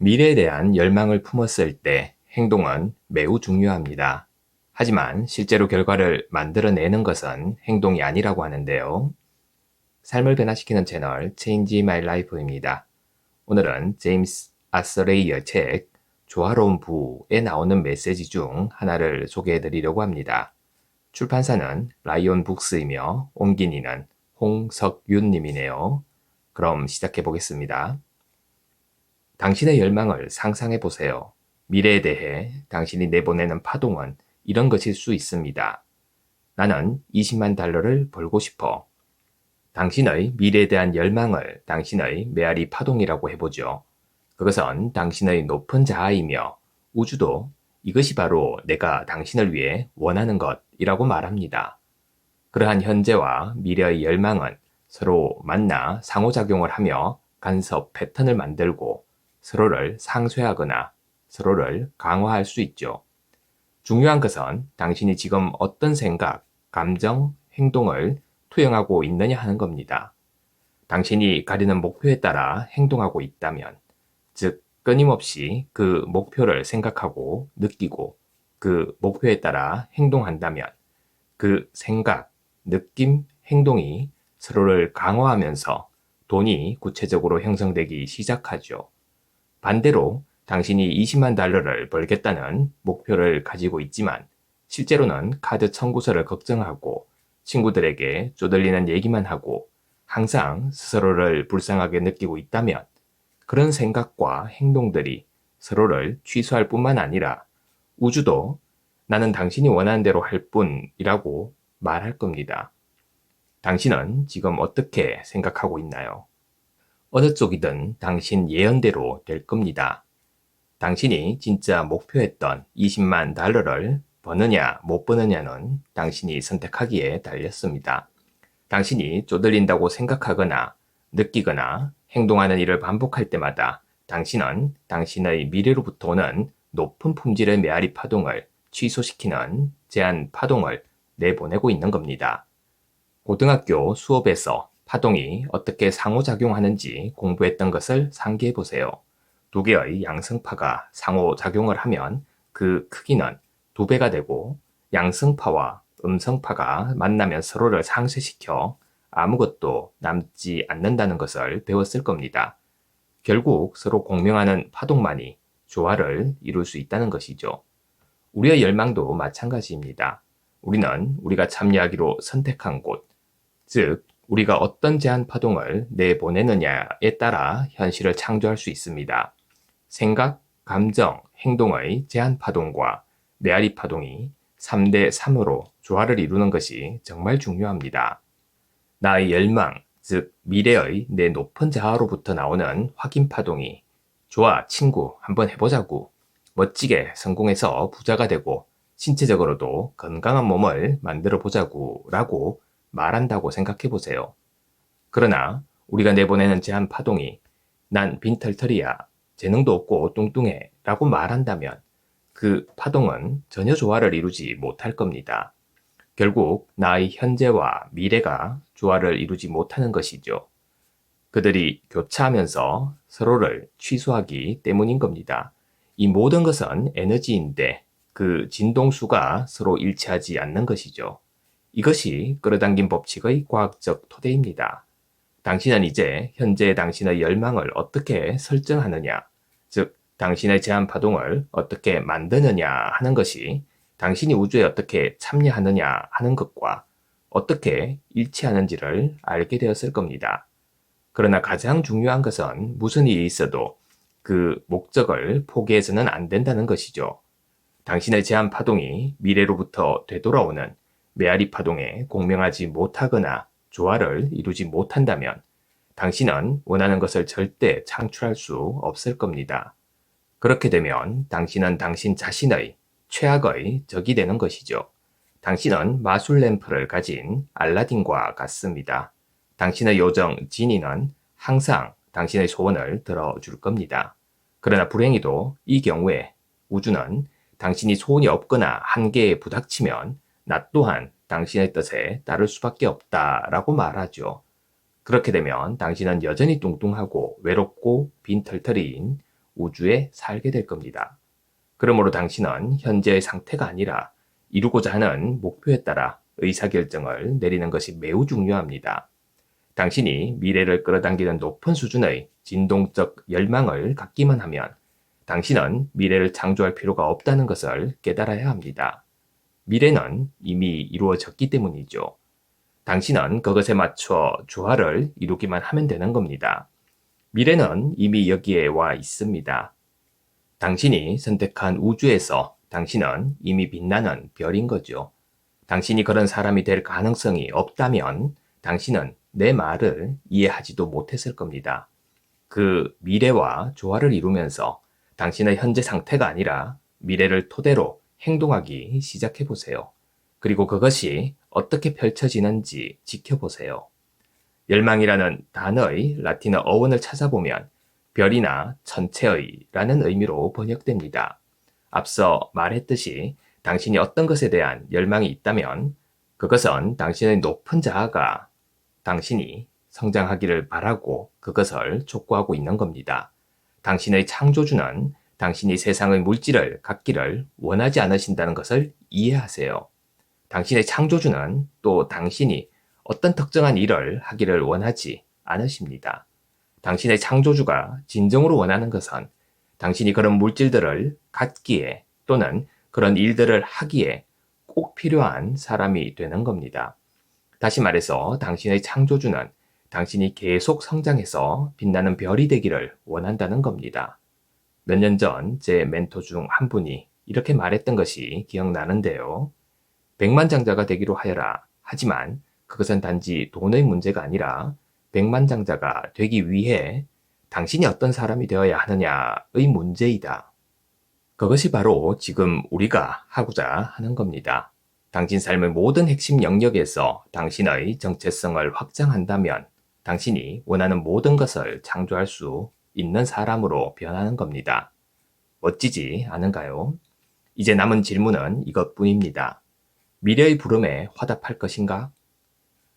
미래에 대한 열망을 품었을 때 행동은 매우 중요합니다. 하지만 실제로 결과를 만들어내는 것은 행동이 아니라고 하는데요. 삶을 변화시키는 채널 Change My Life입니다. 오늘은 제임스 아서레이의 책 조화로운 부에 나오는 메시지 중 하나를 소개해 드리려고 합니다. 출판사는 라이온 북스이며 옮긴 이는 홍석윤 님이네요. 그럼 시작해 보겠습니다. 당신의 열망을 상상해 보세요. 미래에 대해 당신이 내보내는 파동은 이런 것일 수 있습니다. 나는 20만 달러를 벌고 싶어. 당신의 미래에 대한 열망을 당신의 메아리 파동이라고 해보죠. 그것은 당신의 높은 자아이며 우주도 이것이 바로 내가 당신을 위해 원하는 것이라고 말합니다. 그러한 현재와 미래의 열망은 서로 만나 상호작용을 하며 간섭 패턴을 만들고 서로를 상쇄하거나 서로를 강화할 수 있죠. 중요한 것은 당신이 지금 어떤 생각, 감정, 행동을 투영하고 있느냐 하는 겁니다. 당신이 가리는 목표에 따라 행동하고 있다면, 즉 끊임없이 그 목표를 생각하고 느끼고 그 목표에 따라 행동한다면 그 생각, 느낌, 행동이 서로를 강화하면서 돈이 구체적으로 형성되기 시작하죠. 반대로 당신이 20만 달러를 벌겠다는 목표를 가지고 있지만 실제로는 카드 청구서를 걱정하고 친구들에게 쪼들리는 얘기만 하고 항상 스스로를 불쌍하게 느끼고 있다면 그런 생각과 행동들이 서로를 취소할 뿐만 아니라 우주도 나는 당신이 원하는 대로 할 뿐이라고 말할 겁니다. 당신은 지금 어떻게 생각하고 있나요? 어느 쪽이든 당신 예언대로 될 겁니다. 당신이 진짜 목표했던 20만 달러를 버느냐 못 버느냐는 당신이 선택하기에 달렸습니다. 당신이 쪼들린다고 생각하거나 느끼거나 행동하는 일을 반복할 때마다 당신은 당신의 미래로부터 오는 높은 품질의 메아리 파동을 취소시키는 제한 파동을 내보내고 있는 겁니다. 고등학교 수업에서 파동이 어떻게 상호작용하는지 공부했던 것을 상기해 보세요. 두 개의 양성파가 상호작용을 하면 그 크기는 2배가 되고 양성파와 음성파가 만나면 서로를 상쇄시켜 아무것도 남지 않는다는 것을 배웠을 겁니다. 결국 서로 공명하는 파동만이 조화를 이룰 수 있다는 것이죠. 우리의 열망도 마찬가지입니다. 우리는 우리가 참여하기로 선택한 곳, 즉 우리가 어떤 제한 파동을 내보내느냐에 따라 현실을 창조할 수 있습니다. 생각, 감정, 행동의 제한 파동과 메아리 파동이 3대 3으로 조화를 이루는 것이 정말 중요합니다. 나의 열망, 즉 미래의 내 높은 자아로부터 나오는 확인 파동이 좋아, 친구, 한번 해보자고. 멋지게 성공해서 부자가 되고 신체적으로도 건강한 몸을 만들어 보자고 라고 말한다고 생각해 보세요. 그러나 우리가 내보내는 제한 파동이 난 빈털터리야, 재능도 없고 뚱뚱해 라고 말한다면 그 파동은 전혀 조화를 이루지 못할 겁니다. 결국 나의 현재와 미래가 조화를 이루지 못하는 것이죠. 그들이 교차하면서 서로를 취소하기 때문인 겁니다. 이 모든 것은 에너지인데 그 진동수가 서로 일치하지 않는 것이죠. 이것이 끌어당긴 법칙의 과학적 토대입니다. 당신은 이제 현재 당신의 열망을 어떻게 설정하느냐, 즉 당신의 제한 파동을 어떻게 만드느냐 하는 것이 당신이 우주에 어떻게 참여하느냐 하는 것과 어떻게 일치하는지를 알게 되었을 겁니다. 그러나 가장 중요한 것은 무슨 일이 있어도 그 목적을 포기해서는 안 된다는 것이죠. 당신의 제한 파동이 미래로부터 되돌아오는 메아리 파동에 공명하지 못하거나 조화를 이루지 못한다면 당신은 원하는 것을 절대 창출할 수 없을 겁니다. 그렇게 되면 당신은 당신 자신의 최악의 적이 되는 것이죠. 당신은 마술 램프를 가진 알라딘과 같습니다. 당신의 요정 지니는 항상 당신의 소원을 들어줄 겁니다. 그러나 불행히도 이 경우에 우주는 당신이 소원이 없거나 한계에 부닥치면 나 또한 당신의 뜻에 따를 수밖에 없다라고 말하죠. 그렇게 되면 당신은 여전히 뚱뚱하고 외롭고 빈털터리인 우주에 살게 될 겁니다. 그러므로 당신은 현재의 상태가 아니라 이루고자 하는 목표에 따라 의사결정을 내리는 것이 매우 중요합니다. 당신이 미래를 끌어당기는 높은 수준의 진동적 열망을 갖기만 하면 당신은 미래를 창조할 필요가 없다는 것을 깨달아야 합니다. 미래는 이미 이루어졌기 때문이죠. 당신은 그것에 맞춰 조화를 이루기만 하면 되는 겁니다. 미래는 이미 여기에 와 있습니다. 당신이 선택한 우주에서 당신은 이미 빛나는 별인 거죠. 당신이 그런 사람이 될 가능성이 없다면 당신은 내 말을 이해하지도 못했을 겁니다. 그 미래와 조화를 이루면서 당신의 현재 상태가 아니라 미래를 토대로 행동하기 시작해 보세요. 그리고 그것이 어떻게 펼쳐지는지 지켜보세요. 열망이라는 단어의 라틴어 어원을 찾아보면 별이나 천체의 라는 의미로 번역됩니다. 앞서 말했듯이 당신이 어떤 것에 대한 열망이 있다면 그것은 당신의 높은 자아가 당신이 성장하기를 바라고 그것을 촉구하고 있는 겁니다. 당신의 창조주는 당신이 세상의 물질을 갖기를 원하지 않으신다는 것을 이해하세요. 당신의 창조주는 또 당신이 어떤 특정한 일을 하기를 원하지 않으십니다. 당신의 창조주가 진정으로 원하는 것은 당신이 그런 물질들을 갖기에 또는 그런 일들을 하기에 꼭 필요한 사람이 되는 겁니다. 다시 말해서 당신의 창조주는 당신이 계속 성장해서 빛나는 별이 되기를 원한다는 겁니다. 몇 년 전 제 멘토 중 한 분이 이렇게 말했던 것이 기억나는데요. 백만장자가 되기로 하여라. 하지만 그것은 단지 돈의 문제가 아니라 백만장자가 되기 위해 당신이 어떤 사람이 되어야 하느냐의 문제이다. 그것이 바로 지금 우리가 하고자 하는 겁니다. 당신 삶의 모든 핵심 영역에서 당신의 정체성을 확장한다면 당신이 원하는 모든 것을 창조할 수 있는 사람으로 변하는 겁니다. 멋지지 않은가요? 이제 남은 질문은 이것뿐입니다. 미래의 부름에 화답할 것인가?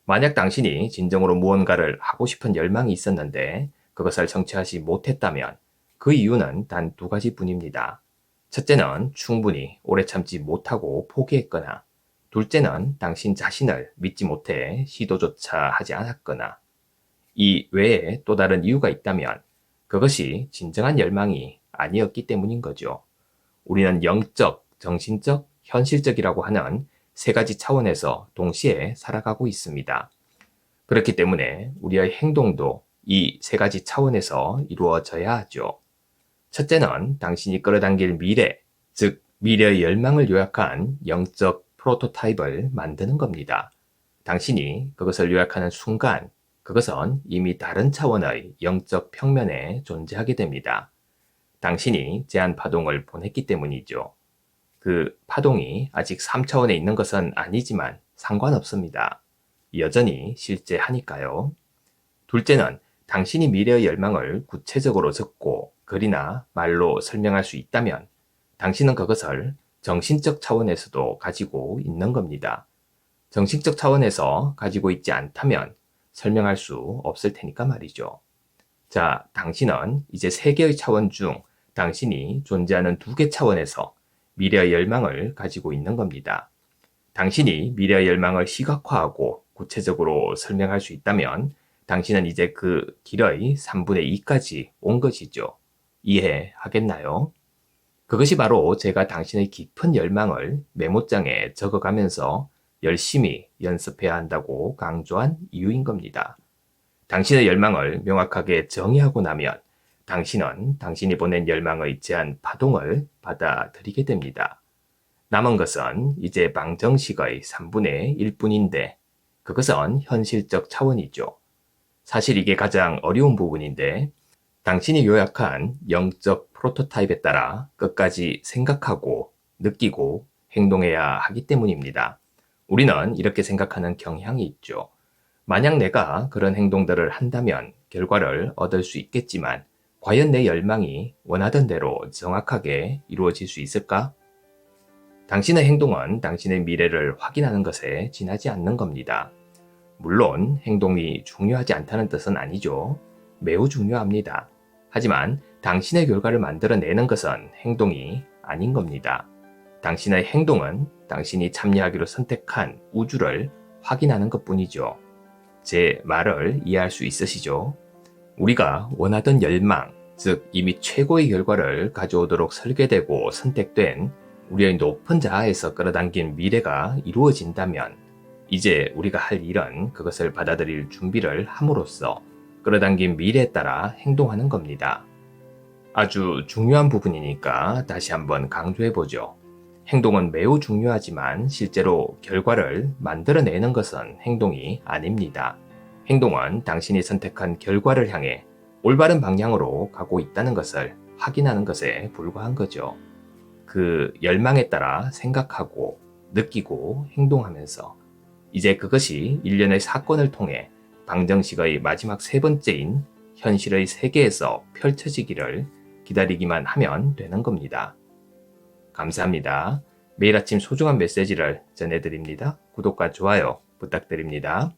만약 당신이 진정으로 무언가를 하고 싶은 열망이 있었는데 그것을 성취하지 못했다면 그 이유는 단 두 가지뿐입니다. 첫째는 충분히 오래 참지 못하고 포기했거나 둘째는 당신 자신을 믿지 못해 시도조차 하지 않았거나 이 외에 또 다른 이유가 있다면 그것이 진정한 열망이 아니었기 때문인 거죠. 우리는 영적, 정신적, 현실적이라고 하는 세 가지 차원에서 동시에 살아가고 있습니다. 그렇기 때문에 우리의 행동도 이 세 가지 차원에서 이루어져야 하죠. 첫째는 당신이 끌어당길 미래, 즉 미래의 열망을 요약한 영적 프로토타입을 만드는 겁니다. 당신이 그것을 요약하는 순간 그것은 이미 다른 차원의 영적 평면에 존재하게 됩니다. 당신이 제한 파동을 보냈기 때문이죠. 그 파동이 아직 3차원에 있는 것은 아니지만 상관없습니다. 여전히 실제하니까요. 둘째는 당신이 미래의 열망을 구체적으로 적고 글이나 말로 설명할 수 있다면 당신은 그것을 정신적 차원에서도 가지고 있는 겁니다. 정신적 차원에서 가지고 있지 않다면 설명할 수 없을 테니까 말이죠. 자, 당신은 이제 세 개의 차원 중 당신이 존재하는 두 개 차원에서 미래의 열망을 가지고 있는 겁니다. 당신이 미래의 열망을 시각화하고 구체적으로 설명할 수 있다면 당신은 이제 그 길의 3분의 2까지 온 것이죠. 이해하겠나요? 그것이 바로 제가 당신의 깊은 열망을 메모장에 적어가면서 열심히 연습해야 한다고 강조한 이유인 겁니다. 당신의 열망을 명확하게 정의하고 나면 당신은 당신이 보낸 열망의 제한 파동을 받아들이게 됩니다. 남은 것은 이제 방정식의 3분의 1뿐인데 그것은 현실적 차원이죠. 사실 이게 가장 어려운 부분인데 당신이 요약한 영적 프로토타입에 따라 끝까지 생각하고 느끼고 행동해야 하기 때문입니다. 우리는 이렇게 생각하는 경향이 있죠. 만약 내가 그런 행동들을 한다면 결과를 얻을 수 있겠지만 과연 내 열망이 원하던 대로 정확하게 이루어질 수 있을까? 당신의 행동은 당신의 미래를 확인하는 것에 지나지 않는 겁니다. 물론 행동이 중요하지 않다는 뜻은 아니죠. 매우 중요합니다. 하지만 당신의 결과를 만들어내는 것은 행동이 아닌 겁니다. 당신의 행동은 당신이 참여하기로 선택한 우주를 확인하는 것뿐이죠. 제 말을 이해할 수 있으시죠? 우리가 원하던 열망, 즉 이미 최고의 결과를 가져오도록 설계되고 선택된 우리의 높은 자아에서 끌어당긴 미래가 이루어진다면 이제 우리가 할 일은 그것을 받아들일 준비를 함으로써 끌어당긴 미래에 따라 행동하는 겁니다. 아주 중요한 부분이니까 다시 한번 강조해보죠. 행동은 매우 중요하지만 실제로 결과를 만들어내는 것은 행동이 아닙니다. 행동은 당신이 선택한 결과를 향해 올바른 방향으로 가고 있다는 것을 확인하는 것에 불과한 거죠. 그 열망에 따라 생각하고 느끼고 행동하면서 이제 그것이 일련의 사건을 통해 방정식의 마지막 세 번째인 현실의 세계에서 펼쳐지기를 기다리기만 하면 되는 겁니다. 감사합니다. 매일 아침 소중한 메시지를 전해드립니다. 구독과 좋아요 부탁드립니다.